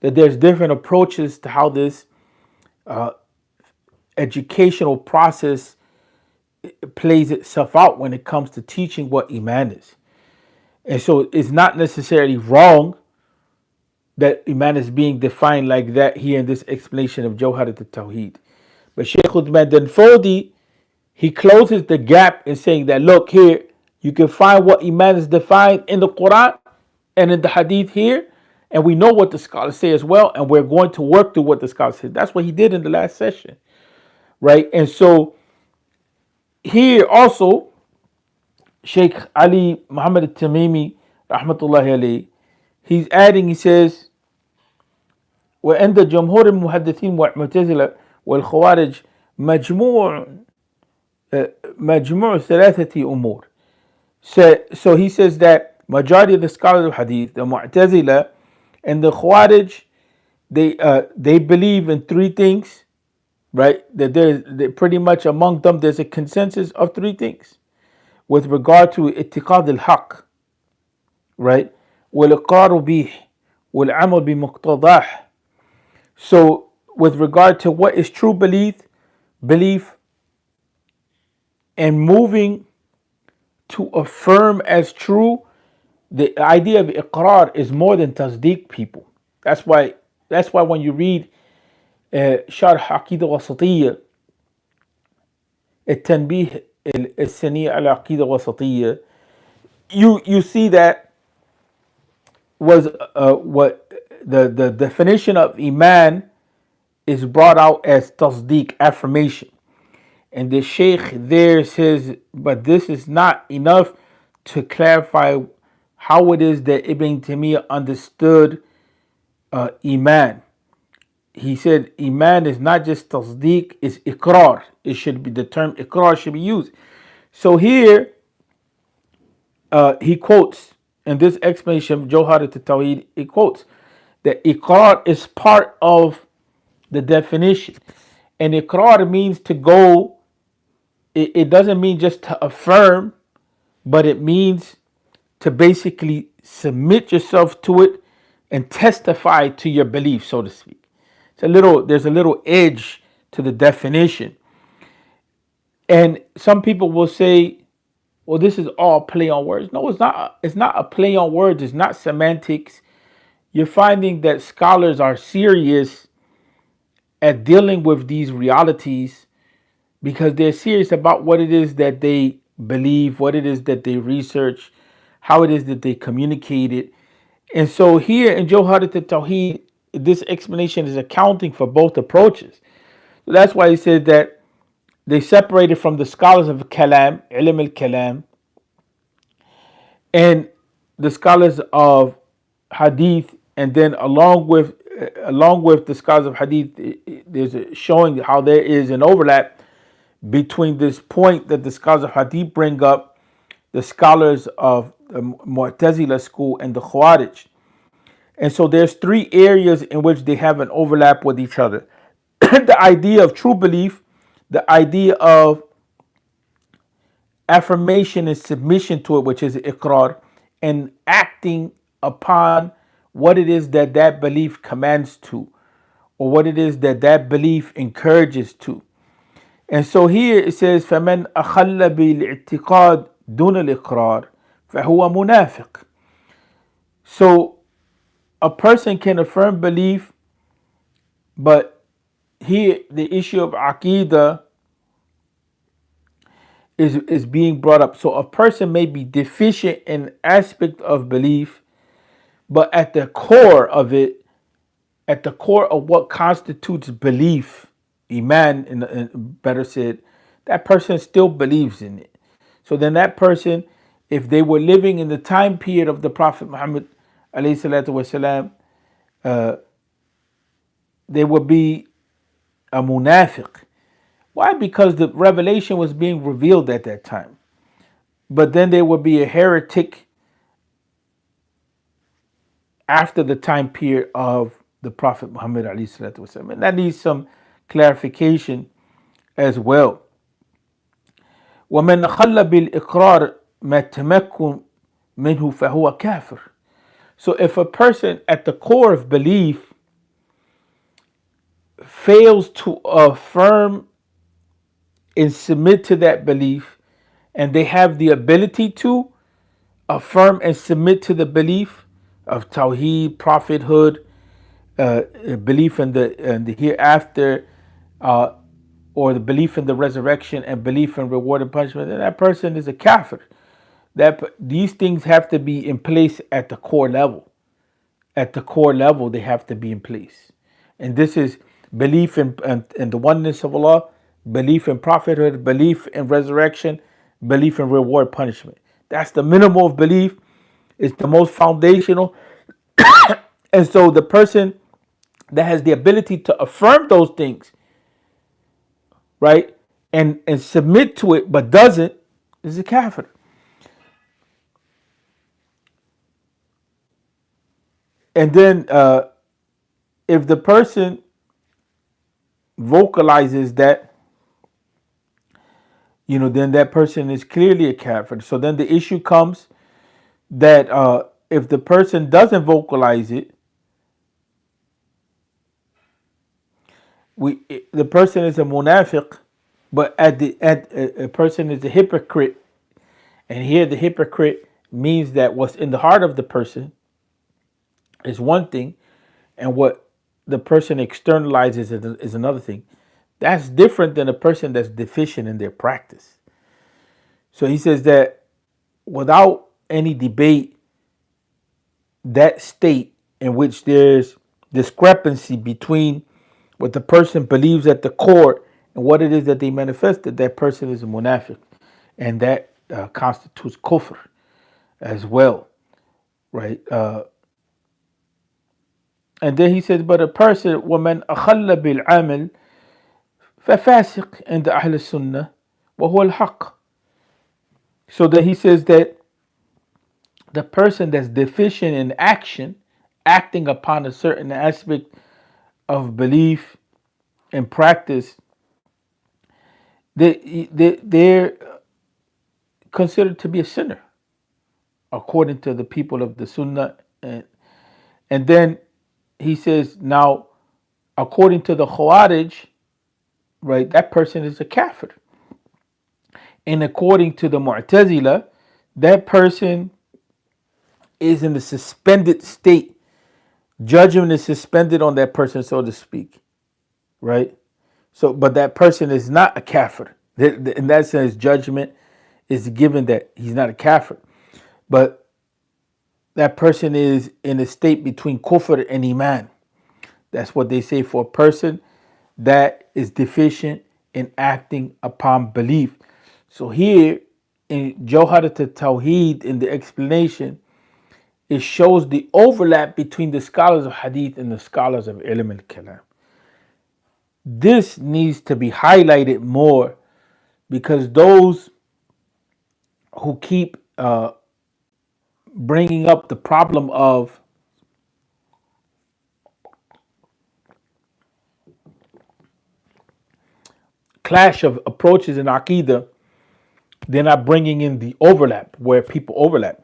that there's different approaches to how this educational process plays itself out when it comes to teaching what Iman is. And so it's not necessarily wrong that Iman is being defined like that here in this explanation of Jawharat al-Tawheed. But Sheikh Uthman bin Fodi, he closes the gap in saying that, look here, you can find what Iman is defined in the Quran and in the Hadith here, and we know what the scholars say as well, and we're going to work through what the scholars say. That's what he did in the last session, right? And so here also, Sheikh Ali Muhammad al-Tamimi, rahmatullahi alayhi, he's adding, he says, وعند جمهور المحدثين والمعتزلة والخوارج مجموع مجموع ثلاثة أمور. So he says that majority of the scholars of hadith, the Mu'tazila and the Khawarij, they believe in three things, right? That they're pretty much among them, there's a consensus of three things with regard to اتقاد الحق, right? والإقرار به والعمل بمقتضاه. So with regard to what is true belief and moving to affirm as true, the idea of iqrar is more than tasdeeq, people. That's why when you read Sharh Aqidah Wasatiyya, التنبيه السني على عقيدة وسطية, you see that was what the definition of iman is brought out as tasdeeq, affirmation. And the Sheikh there says, but this is not enough to clarify how it is that Ibn Taymiyyah understood Iman. He said Iman is not just tasdeeq, it's iqrar. It should be, the term iqrar should be used. So here he quotes in this explanation of Jawharat al-Tawheed, he quotes that iqrar is part of the definition. And iqrar means to go, it doesn't mean just to affirm, but it means to basically submit yourself to it and testify to your belief, so to speak. There's a little edge to the definition. And some people will say, well, this is all play on words. No, it's not. It's not a play on words. It's not semantics. You're finding that scholars are serious at dealing with these realities because they're serious about what it is that they believe, what it is that they research, how it is that they communicate it. And so here in Jawharat al-Tawheed, this explanation is accounting for both approaches. So that's why he said that they separated from the scholars of Kalam, Ilm al-Kalam, and the scholars of Hadith, and then along with the scholars of Hadith, there's showing how there is an overlap between this point that the scholars of Hadith bring up, the scholars of the Mu'tazila school and the Khawarij. And so there's three areas in which they have an overlap with each other. The idea of true belief, the idea of affirmation and submission to it, which is iqrar, and acting upon what it is that that belief commands to, or what it is that that belief encourages to. And so here it says, فَمَنْ أَخَلَّ بِالْإِعْتِقَادِ دُونَ الْإِقْرَارِ فَهُوَ مُنَافِقٌ. So a person can affirm belief, but here the issue of aqidah is being brought up. So a person may be deficient in aspect of belief, but at the core of it, at the core of what constitutes belief, iman, better said, that person still believes in it. So then that person, if they were living in the time period of the Prophet Muhammad alayhi salatu wasalam, they would be a munafiq. Why? Because the revelation was being revealed at that time. But then they would be a heretic after the time period of the Prophet Muhammad alayhi salatu wasalam. And that needs some clarification as well. وَمَنْ خَلَّ بِالْإِقْرَارِ مَا تَمَكُّنْ مِنْهُ فَهُوَ كَافِرٌ. So if a person at the core of belief fails to affirm and submit to that belief, and they have the ability to affirm and submit to the belief of Tawheed, prophethood, belief in the hereafter, or the belief in the resurrection and belief in reward and punishment, then that person is a kafir. These things have to be in place at the core level. At the core level, they have to be in place. And this is belief in the oneness of Allah, belief in prophethood, belief in resurrection, belief in reward punishment. That's the minimal of belief. It's the most foundational. And so the person that has the ability to affirm those things, right, and submit to it but doesn't, is a kafir. And then if the person vocalizes that, then that person is clearly a kafir. So then the issue comes that if the person doesn't vocalize it, the person is a munafiq, but a person is a hypocrite. And here the hypocrite means that what's in the heart of the person is one thing, and what the person externalizes is another thing. That's different than a person that's deficient in their practice. So he says that without any debate, that state in which there's discrepancy between what the person believes at the core and what it is that they manifested, that person is a munafiq. And that constitutes kufr as well, right? And then he says, but a person, وَمَنْ أَخَلَّ بِالْعَمَلِ فَفَاسِقْ عند أهل السنة وهو الحق. So that he says that the person that's deficient in action, acting upon a certain aspect of belief and practice, they're considered to be a sinner, according to the people of the Sunnah. And then he says, now, according to the Khawarij, right, that person is a kafir. And according to the Mu'tazila, that person is in a suspended state. Judgment is suspended on that person, so to speak, right? So, but that person is not a kafir. In that sense, judgment is given that he's not a kafir. But that person is in a state between kufr and iman. That's what they say for a person that is deficient in acting upon belief. So here in Jawharat al-Tawheed, in the explanation, it shows the overlap between the scholars of hadith and the scholars of ilm al-kalam. This needs to be highlighted more, because those who keep bringing up the problem of clash of approaches in Aqidah, they're not bringing in the overlap where people overlap.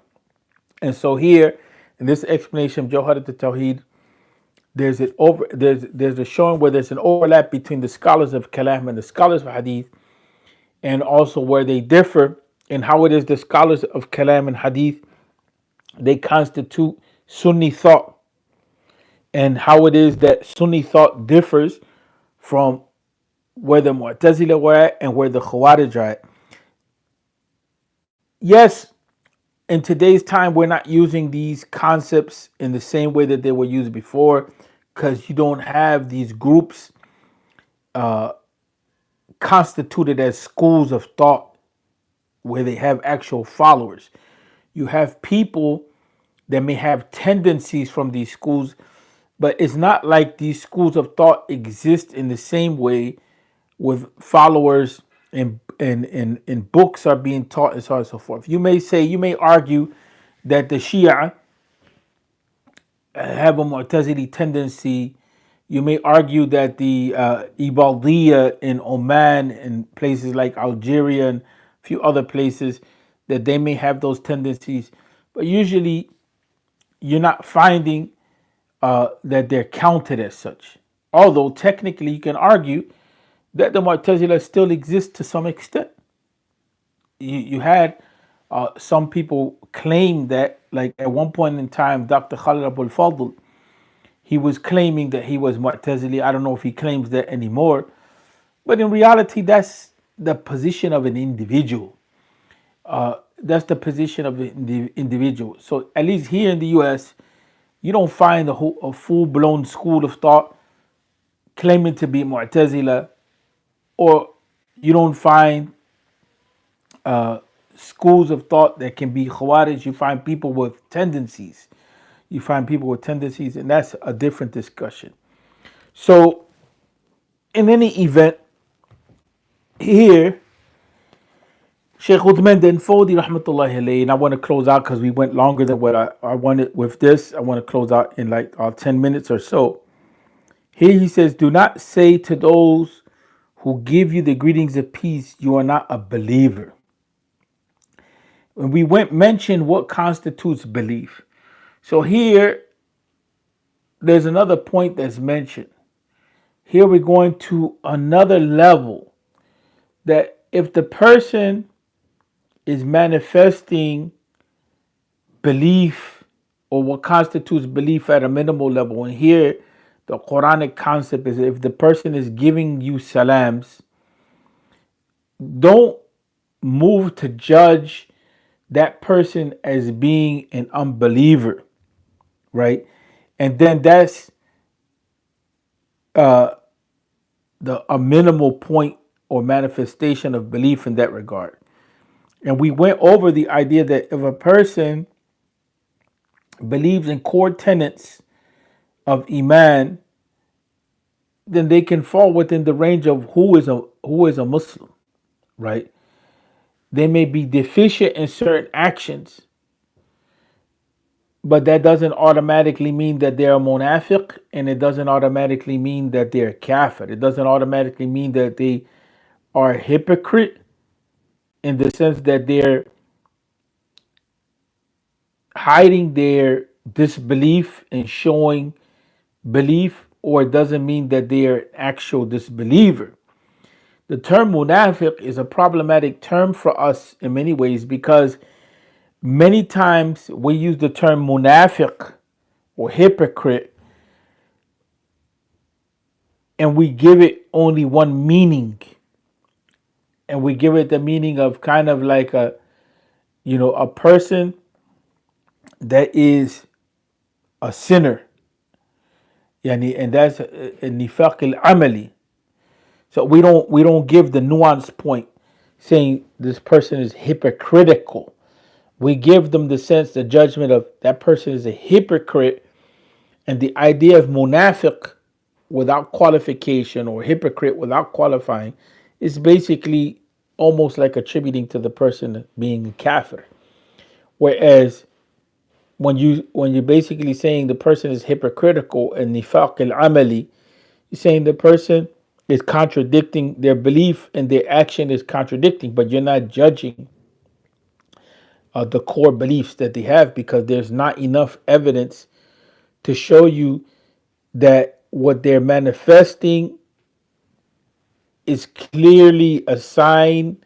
And so here, in this explanation of Jawharat al-Tawheed, there's a showing where there's an overlap between the scholars of Kalam and the scholars of Hadith, and also where they differ in how it is the scholars of Kalam and Hadith, they constitute Sunni thought, and how it is that Sunni thought differs from where the Mu'tazila were at and where the Khawarij are at. Yes, in today's time, we're not using these concepts in the same way that they were used before, because you don't have these groups constituted as schools of thought where they have actual followers. You have people that may have tendencies from these schools, but it's not like these schools of thought exist in the same way with followers and books are being taught and so on and so forth. You may argue that the Shia have a Mu'tazili tendency. You may argue that the Ibadiyya in Oman and places like Algeria and a few other places, that they may have those tendencies. But usually you're not finding that they're counted as such. Although technically you can argue that the Mu'tazila still exists to some extent. You had some people claim that, like at one point in time, Dr. Khalid Abul Fadl, he was claiming that he was Mu'tazili. I don't know if he claims that anymore, But in reality, that's the position of an individual. That's the position of the individual. So at least here in the U.S., you don't find a full-blown school of thought claiming to be Mu'tazila, or you don't find schools of thought that can be Khawarij. You find people with tendencies. You find people with tendencies, and that's a different discussion. So, in any event, here, Sheikh Uthman then Fodi, rahmatullahi alayhi, and I want to close out because we went longer than what I wanted with this. I want to close out in like 10 minutes or so. Here he says, do not say to those who give you the greetings of peace, you are not a believer. When we mentioned what constitutes belief. So here, there's another point that's mentioned. Here we're going to another level, that if the person is manifesting belief, or what constitutes belief at a minimal level, and here the Quranic concept is, if the person is giving you salams, don't move to judge that person as being an unbeliever, right? And then that's a minimal point or manifestation of belief in that regard. And we went over the idea that if a person believes in core tenets of Iman, then they can fall within the range of who is a Muslim, right? They may be deficient in certain actions, but that doesn't automatically mean that they're a munafiq, and it doesn't automatically mean that they're a kafir. It doesn't automatically mean that they are a hypocrite, in the sense that they're hiding their disbelief and showing belief, or it doesn't mean that they're an actual disbeliever. The term munafiq is a problematic term for us in many ways, because many times we use the term munafiq or hypocrite, and we give it only one meaning. And we give it the meaning of kind of like a person that is a sinner. And that's a nifaq al-amali. So we don't give the nuance point saying this person is hypocritical. We give them the sense, the judgment of that person is a hypocrite, and the idea of munafiq without qualification, or hypocrite without qualifying, is basically almost like attributing to the person being a kafir. Whereas when you're basically saying the person is hypocritical and nifaq al-amali, you're saying the person is contradicting their belief and their action is contradicting, but you're not judging the core beliefs that they have, because there's not enough evidence to show you that what they're manifesting is clearly a sign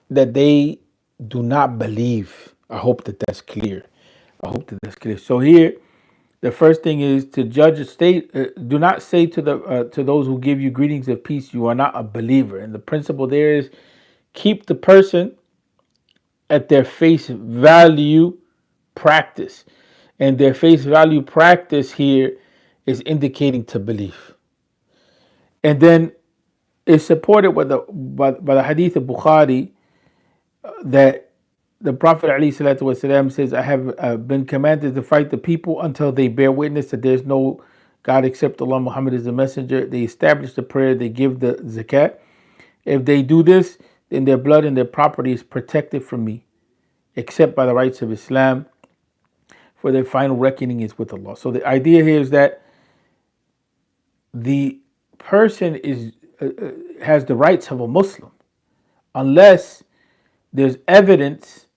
that they do not believe. I hope that that's clear. So here, the first thing is to judge a state. Do not say to those who give you greetings of peace, you are not a believer. And the principle there is, keep the person at their face value practice. And their face value practice here is indicating to belief. And then it's supported by the hadith of Bukhari, that the Prophet ﷺ says, I have been commanded to fight the people until they bear witness that there's no God except Allah, Muhammad is the messenger. They establish the prayer, they give the zakat. If they do this, then their blood and their property is protected from me, except by the rights of Islam, for their final reckoning is with Allah. So the idea here is that the person has the rights of a Muslim, unless there's evidence,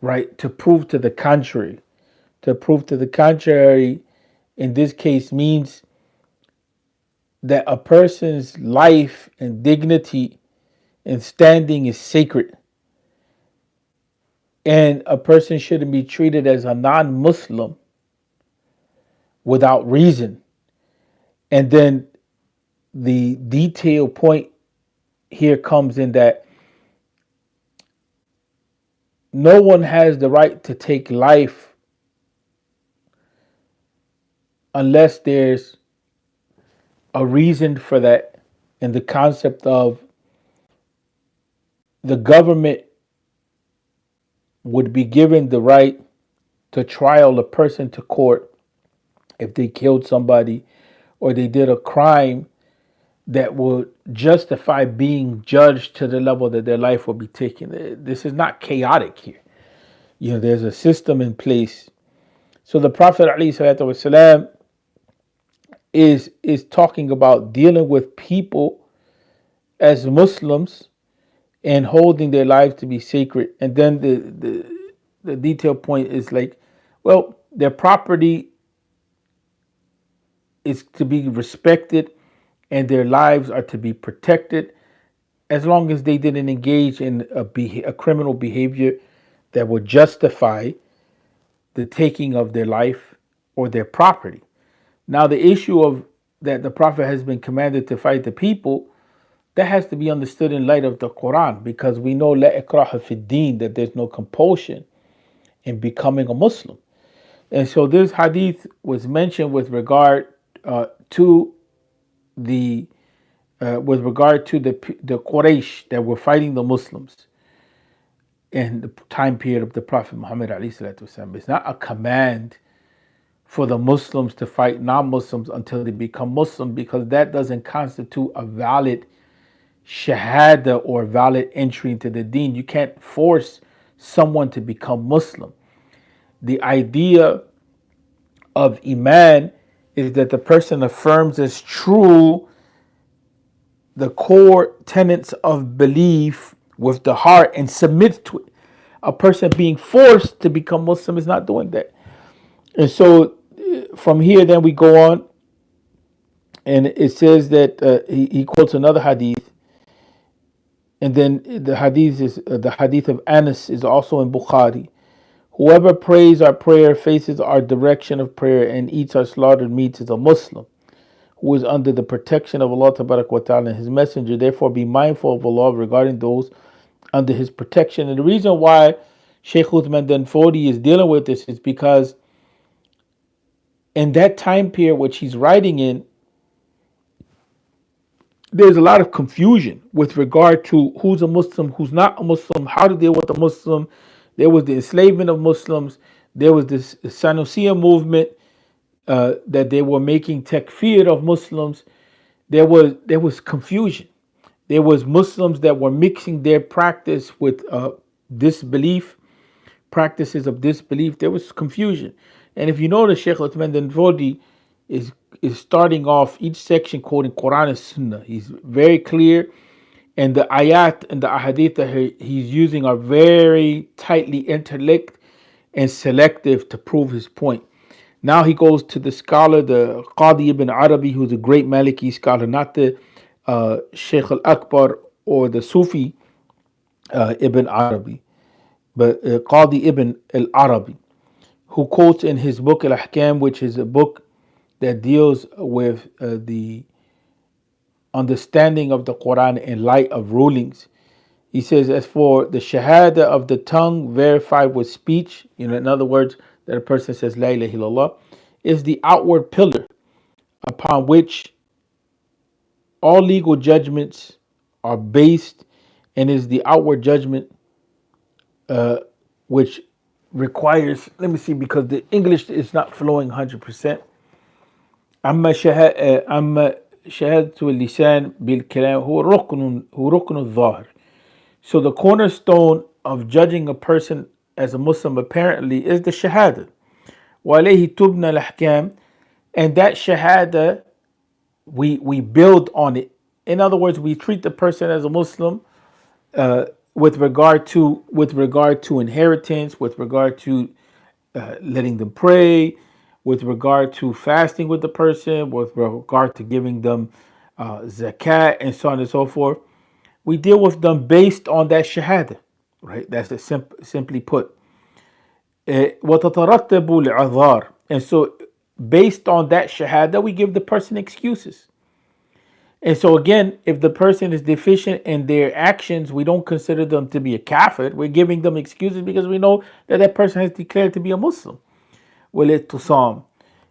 right, to prove to the contrary. To prove to the contrary, in this case, means that a person's life and dignity and standing is sacred, and a person shouldn't be treated as a non-Muslim without reason. And then the detailed point here comes in that no one has the right to take life unless there's a reason for that. And the concept of the government would be given the right to trial a person to court if they killed somebody or they did a crime that would justify being judged to the level that their life will be taken. This is not chaotic here. There's a system in place. So the Prophet ﷺ is talking about dealing with people as Muslims and holding their lives to be sacred. And then the detailed point is like, well, their property is to be respected and their lives are to be protected as long as they didn't engage in a criminal behavior that would justify the taking of their life or their property. Now, the issue of that the Prophet has been commanded to fight the people, that has to be understood in light of the Quran, because we know la ikraha fi din, that there's no compulsion in becoming a Muslim. And so this hadith was mentioned with regard to the the Quraysh that were fighting the Muslims in the time period of the Prophet Muhammad alayhi salatu wasalam. It's not a command for the Muslims to fight non-Muslims until they become Muslim, because that doesn't constitute a valid shahada or valid entry into the deen. You can't force someone to become Muslim. The idea of Iman is that the person affirms as true the core tenets of belief with the heart and submits to it. A person being forced to become Muslim is not doing that. And so from here, then we go on, and it says that he quotes another hadith, and then the hadith of Anas is also in Bukhari. Whoever prays our prayer, faces our direction of prayer, and eats our slaughtered meats is a Muslim who is under the protection of Allah Tabarak wa Ta'ala and His Messenger. Therefore, be mindful of Allah regarding those under His protection. And the reason why Sheikh Uthman Dan Fodi is dealing with this is because in that time period which he's writing in, there's a lot of confusion with regard to who's a Muslim, who's not a Muslim, how to deal with a Muslim. There was the enslavement of Muslims. There was this Sanusiya movement that they were making takfir of Muslims. There was confusion. There was Muslims that were mixing their practice with disbelief, practices of disbelief. There was confusion. And if you notice, Sheikh Uthman Dan Fodi is starting off each section quoting Quran and Sunnah. He's very clear, and the ayat and the ahadith that he's using are very tightly interlinked and selective to prove his point. Now he goes to the scholar, the Qadi ibn Arabi, who's a great Maliki scholar, not the Sheikh al-Akbar or the Sufi ibn Arabi, but Qadi ibn al-Arabi, who quotes in his book Al-Ahkam, which is a book that deals with the understanding of the Quran in light of rulings. He says, as for the shahada of the tongue verified with speech, in other words, that a person says La ilaha illallah, is the outward pillar upon which all legal judgments are based, and is the outward judgment which requires, let me see, because the English is not flowing 100%. أما شهادة اللسان بالكلام هو ركن الظاهر. So the cornerstone of judging a person as a Muslim apparently is the shahada. وعليه تبنى الأحكام, and that shahada we build on it. In other words, we treat the person as a Muslim with regard to inheritance, with regard to letting them pray, with regard to fasting with the person, with regard to giving them zakat, and so on and so forth. We deal with them based on that shahada, right? That's simply put. وَتَتَرَتَّبُ الْعَذَارِ, and so based on that shahada, we give the person excuses. And so again, if the person is deficient in their actions, we don't consider them to be a kafir. We're giving them excuses because we know that that person has declared to be a Muslim. Wal-ittisam.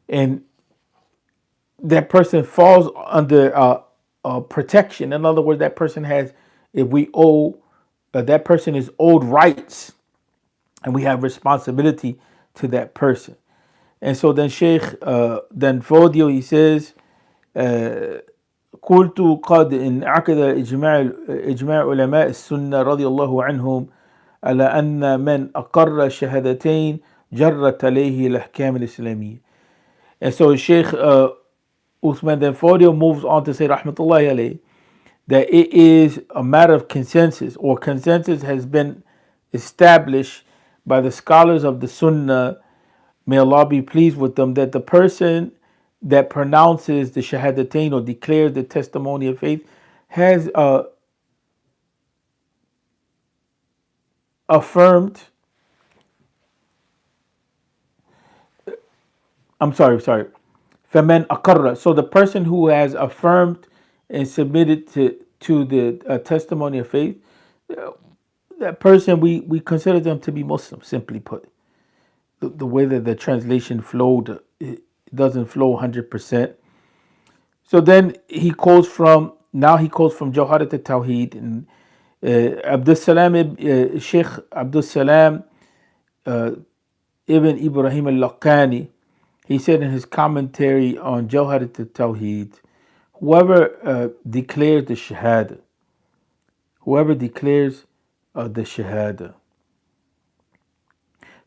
And that person falls under protection. In other words, that person has, if we owe, that person is owed rights, and we have responsibility to that person. And so then Sheikh, then Fodio, he says, قلت قد انعقد إجماع علماء السنة رضي الله عنهم على أن من أقر الشهادتين جرت عليه الأحكام الإسلامية. And so Sheikh Uthman then Fodio moves on to say, Rahmatullahi alayhi, that it is a matter of consensus, or consensus has been established by the scholars of the Sunnah, may Allah be pleased with them, that the person that pronounces the Shahadatain or declares the testimony of faith has affirmed, Faman Aqarra. So the person who has affirmed and submitted to the testimony of faith, that person, we consider them to be Muslim, simply put. The way that the translation flowed, it doesn't flow 100%. So then he quotes from Jawharat al-Tawheed, and Abdul Salam, Sheikh Abdul Salam Ibn Ibrahim al-Laqani, he said in his commentary on Jawharat al-Tawheed, whoever declares the Shahada, whoever declares the Shahada,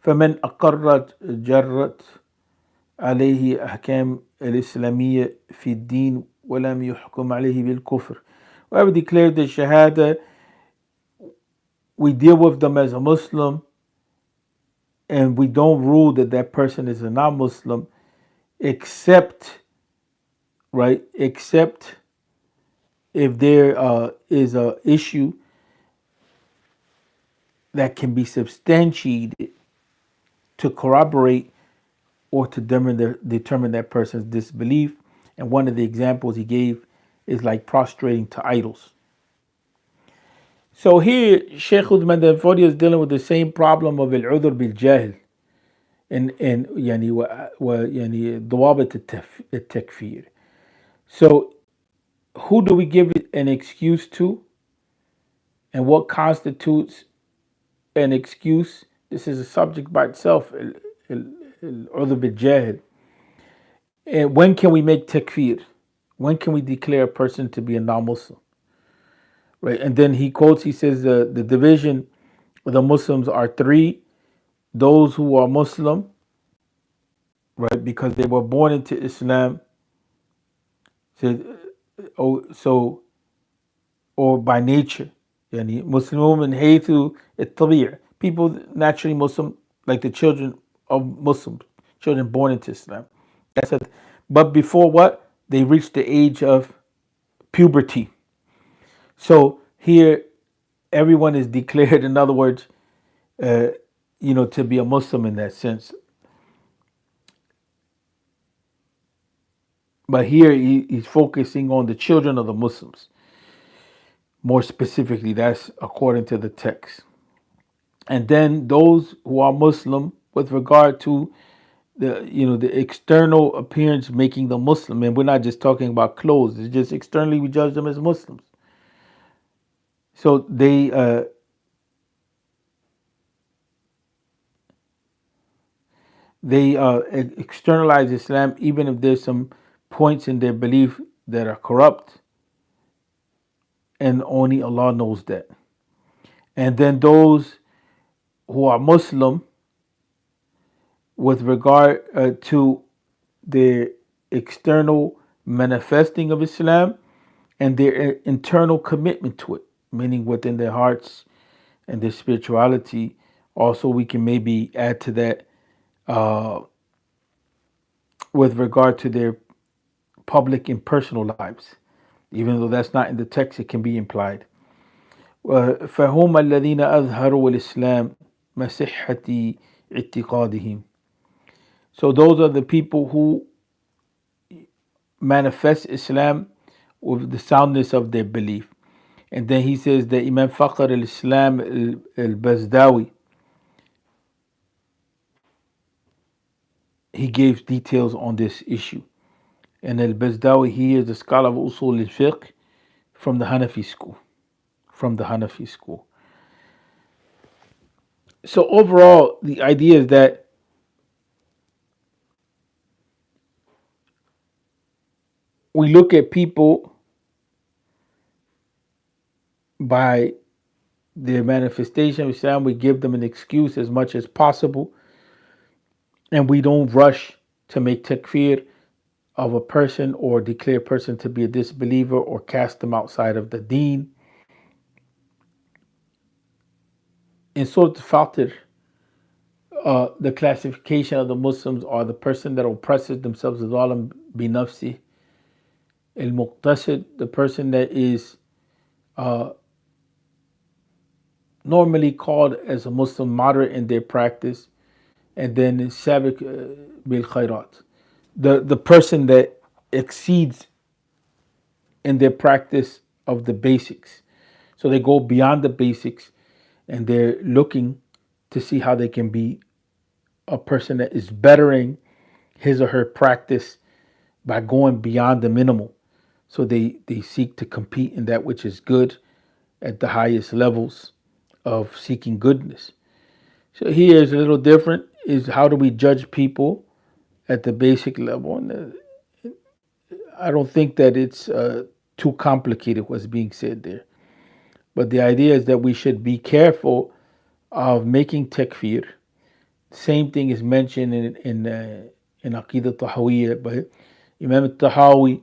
فمن أقرت جرت عليه أحكام الإسلامية في الدين ولم يحكم عليه بالكفر. Whoever declared the Shahada, we deal with them as a Muslim, and we don't rule that that person is a non-Muslim, except if there is a issue that can be substantiated to corroborate or to determine that person's disbelief. And one of the examples he gave is like prostrating to idols. So here, Sheikh Uthman al-Fodi is dealing with the same problem of al-udhr bil-jahl and يعني ضوابط التكفير. So who do we give it an excuse to, and what constitutes an excuse? This is a subject by itself, al-udhr bil-jahl. And when can we make takfir? When can we declare a person to be a non-Muslim? Right, and then he quotes, he says the division of the Muslims are three: those who are Muslim, right, because they were born into Islam, or by nature, يعني Muslim من حيث الطبيعة, people naturally Muslim, like the children of Muslims, children born into Islam. That's it. But before what? They reach the age of puberty. So here, everyone is declared, in other words, to be a Muslim in that sense. But here he's focusing on the children of the Muslims. More specifically, that's according to the text. And then those who are Muslim with regard to the external appearance making them Muslim, and we're not just talking about clothes. It's just externally we judge them as Muslims. So they externalize Islam, even if there's some points in their belief that are corrupt, and only Allah knows that. And then those who are Muslim with regard to their external manifesting of Islam and their internal commitment to it, meaning within their hearts and their spirituality. Also, we can maybe add to that with regard to their public and personal lives. Even though that's not in the text, it can be implied. فهم الذين أظهروا الإسلام مسحة اعتقادهم. So those are the people who manifest Islam with the soundness of their belief. And then he says that Imam Fakhr al-Islam al-Bazdawi, he gave details on this issue. And al-Bazdawi, he is a scholar of Usul al-Fiqh from the Hanafi school. From the Hanafi school. So overall, the idea is that we look at people by their manifestation of Islam, we give them an excuse as much as possible, and we don't rush to make takfir of a person or declare a person to be a disbeliever or cast them outside of the deen. In Surah Al-Fatir, the classification of the Muslims are the person that oppresses themselves as zalim bi nafsi, al-muqtasid, the person that is normally called as a Muslim moderate in their practice, and then sabiq bil khairat, the person that exceeds in their practice of the basics. So they go beyond the basics and they're looking to see how they can be a person that is bettering his or her practice by going beyond the minimal. So they seek to compete in that which is good at the highest levels of seeking goodness. So here is a little different, is how do we judge people at the basic level? And I don't think that it's too complicated what's being said there. But the idea is that we should be careful of making takfir. Same thing is mentioned in Aqidah Tahawiyya, but Imam Tahawi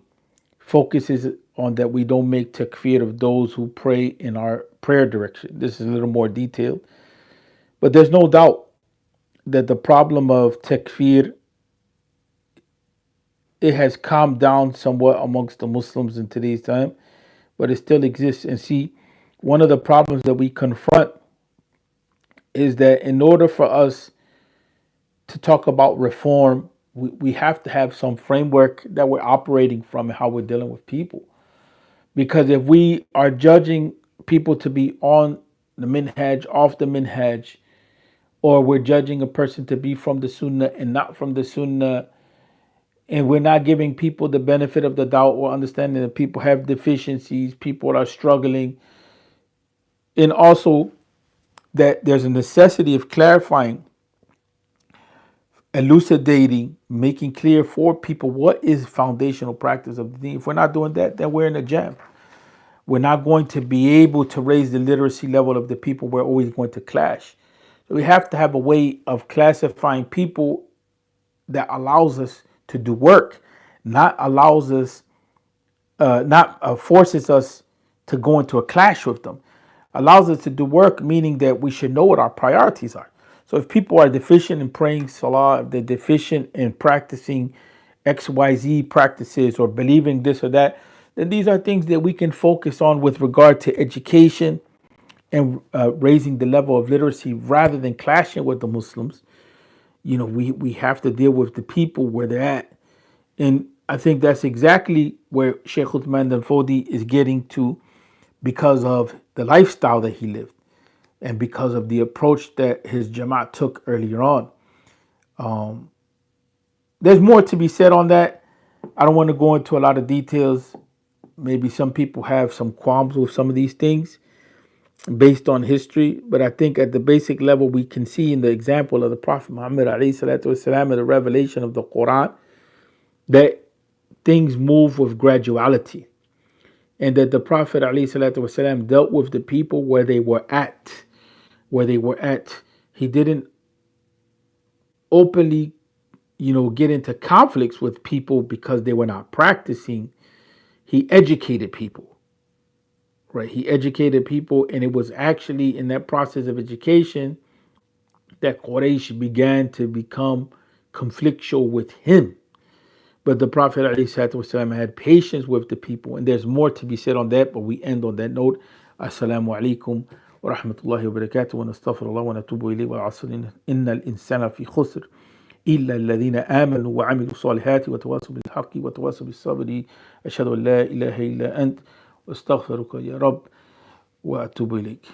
focuses on that we don't make takfir of those who pray in our prayer direction. This is a little more detailed. But there's no doubt that the problem of takfir, it has calmed down somewhat amongst the Muslims in today's time, but it still exists. And see, one of the problems that we confront is that in order for us to talk about reform, we have to have some framework that we're operating from and how we're dealing with people. Because if we are judging people to be on the minhaj, off the minhaj, or we're judging a person to be from the sunnah and not from the sunnah, and we're not giving people the benefit of the doubt or understanding that people have deficiencies, people are struggling, and also that there's a necessity of clarifying, elucidating, making clear for people what is foundational practice of the deen. If we're not doing that, then we're in a jam. We're not going to be able to raise the literacy level of the people. We're always going to clash. So we have to have a way of classifying people that allows us to do work, not allows us, not forces us to go into a clash with them. Allows us to do work, meaning that we should know what our priorities are. So if people are deficient in praying salah, if they're deficient in practicing XYZ practices or believing this or that, then these are things that we can focus on with regard to education and raising the level of literacy rather than clashing with the Muslims. You know, we have to deal with the people where they're at. And I think that's exactly where Sheikh Uthman al-Fodi is getting to because of the lifestyle that he lived and because of the approach that his Jamaat took earlier on. There's more to be said on that. I don't want to go into a lot of details. Maybe some people have some qualms with some of these things based on history, but I think at the basic level we can see in the example of the Prophet Muhammad والسلام, and the revelation of the Quran that things move with graduality, and that the Prophet والسلام, dealt with the people where they were at. He didn't openly, get into conflicts with people because they were not practicing. He educated people. Right, he educated people, and it was actually in that process of education that Quraysh began to become conflictual with him. But the Prophet ﷺ had patience with the people, and there's more to be said on that, but we end on that note. Assalamu alaikum wa rahmatullahi wa barakatuh wa nastaghfirullah wa natubu ilayhi wa asr innal insana fi khusr إلا الذين آمنوا وعملوا الصالحات وتواصوا بالحق وتواصوا بالصبر أشهد أن لا إله إلا أنت واستغفرك يا رب وأتوب إليك.